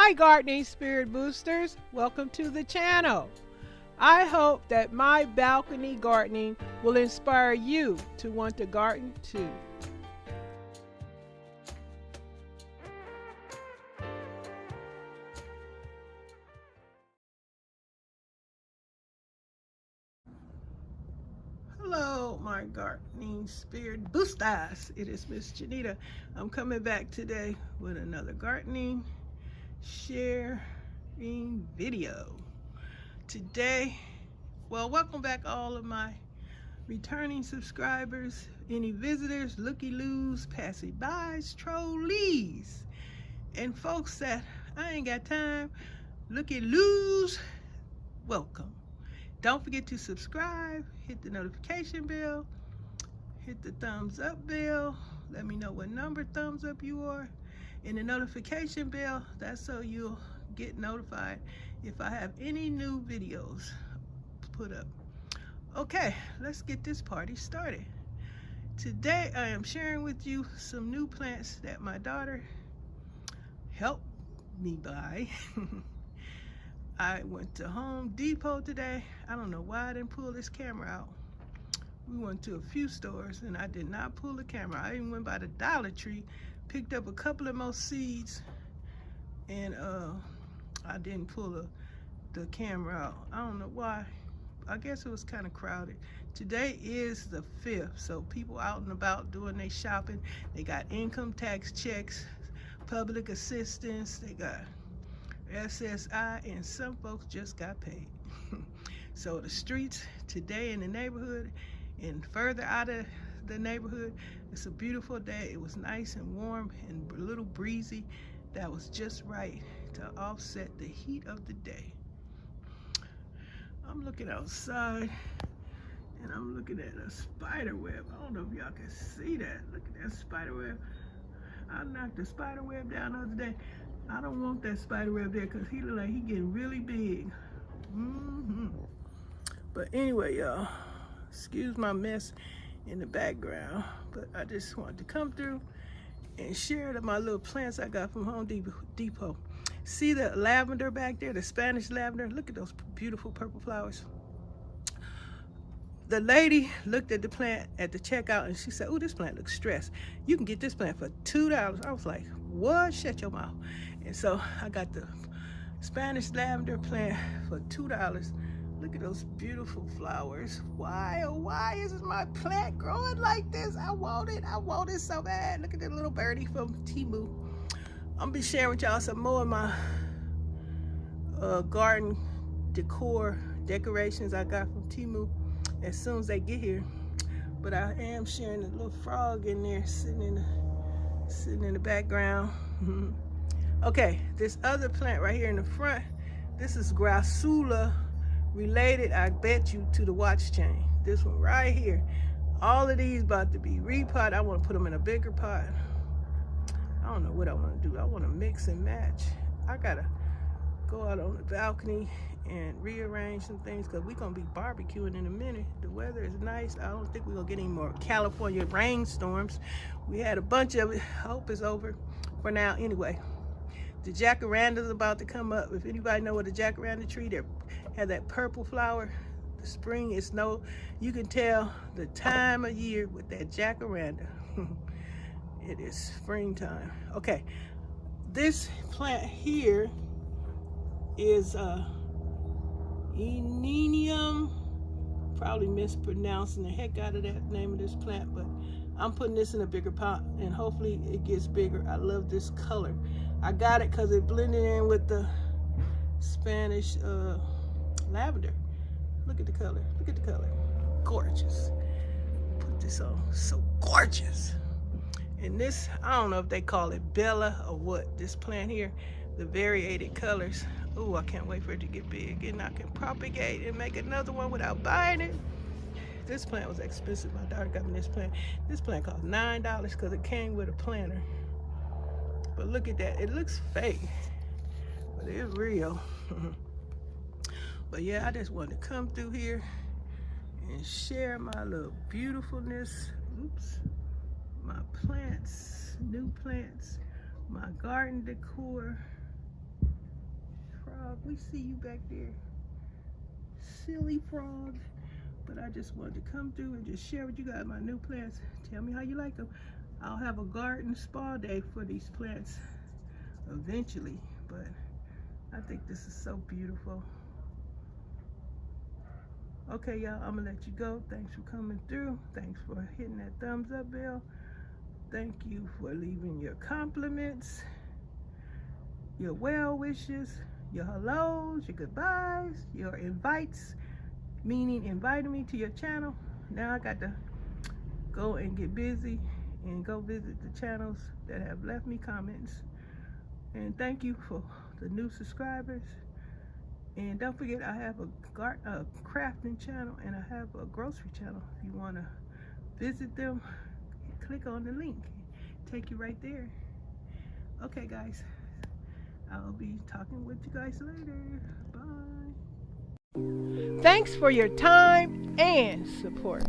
Hi gardening spirit boosters, welcome to the channel. I hope that my balcony gardening will inspire you to want to garden too. Hello my gardening spirit boosters, it is Miss Janita. I'm coming back today with another gardening sharing video. Today, well, welcome back all of my returning subscribers, any visitors, looky-loos, passy-bys, trolleys, and folks that I ain't got time, looky-loos, welcome. Don't forget to subscribe, hit the notification bell, hit the thumbs up bell, let me know what number thumbs up you are, and the notification bell, that's so you'll get notified if I have any new videos put up. Okay, let's get this party started. Today I am sharing with you some new plants that my daughter helped me buy. I went to Home Depot today. I don't know why I didn't pull this camera out. We went to a few stores and I did not pull the camera. I even went by the Dollar Tree, picked up a couple of more seeds, and I didn't pull the camera out. I don't know why. I guess it was kind of crowded. Today is the 5th, so people out and about doing their shopping. They got income tax checks, public assistance, they got SSI, and some folks just got paid. So the streets today in the neighborhood and further out of the neighborhood, it's a beautiful day. It was nice and warm and a little breezy. That was just right to offset the heat of the day. I'm looking outside and I'm looking at a spider web. I don't know if y'all can see that. Look at that spider web. I knocked the spider web down the other day. I don't want that spider web there because he look like he getting really big. But anyway, y'all, excuse my mess in the background, but I just wanted to come through and share my little plants I got from Home Depot. See the lavender back there, the Spanish lavender? Look at those beautiful purple flowers. The lady looked at the plant at the checkout and she said, oh, this plant looks stressed. You can get this plant for $2. I was like, what? Shut your mouth. And so I got the Spanish lavender plant for $2. Look at those beautiful flowers. Why, oh why is my plant growing like this? I want it so bad. Look at that little birdie from Temu. I'm gonna be sharing with y'all some more of my garden decor decorations I got from Temu as soon as they get here. But I am sharing a little frog in there sitting in the background. Okay, this other plant right here in the front, this is Grassula related, I bet you, to the watch chain. This one right here. All of these about to be repotted. I want to put them in a bigger pot. I don't know what I want to do. I want to mix and match. I gotta go out on the balcony and rearrange some things because we're gonna be barbecuing in a minute. The weather is nice. I don't think we're gonna get any more California rainstorms. We had a bunch of it. Hope it's over for now. Anyway, the jacaranda's about to come up. If anybody know what a jacaranda tree, they have that purple flower. The spring is you can tell the time of year with that jacaranda. It is springtime. Okay, this plant here is Enenium. Probably mispronouncing the heck out of that name of this plant, but I'm putting this in a bigger pot and hopefully it gets bigger. I love this color. I got it because it blended in with the Spanish lavender. Look at the color. Look at the color. Gorgeous. Put this on. So gorgeous. And this, I don't know if they call it Bella or what. This plant here, the variated colors. Oh, I can't wait for it to get big and I can propagate and make another one without buying it. This plant was expensive. My daughter got me this plant. This plant cost $9 because it came with a planter. But look at that. It looks fake, but it's real. But yeah, I just wanted to come through here and share my little beautifulness. Oops. My plants, new plants, my garden decor. We see you back there, silly frog. But I just wanted to come through and just share with you guys my new plants. Tell me how you like them. I'll have a garden spa day for these plants eventually, but I think this is so beautiful. Okay, y'all, I'm gonna let you go. Thanks for coming through. Thanks for hitting that thumbs up bell. Thank you for leaving your compliments, your well wishes, your hellos, your goodbyes, your invites, meaning inviting me to your channel. Now I got to go and get busy and go visit the channels that have left me comments. And thank you for the new subscribers. And don't forget, I have a crafting channel and I have a grocery channel. If you want to visit them, click on the link. Take you right there. Okay, guys. I'll be talking with you guys later. Bye. Thanks for your time and support.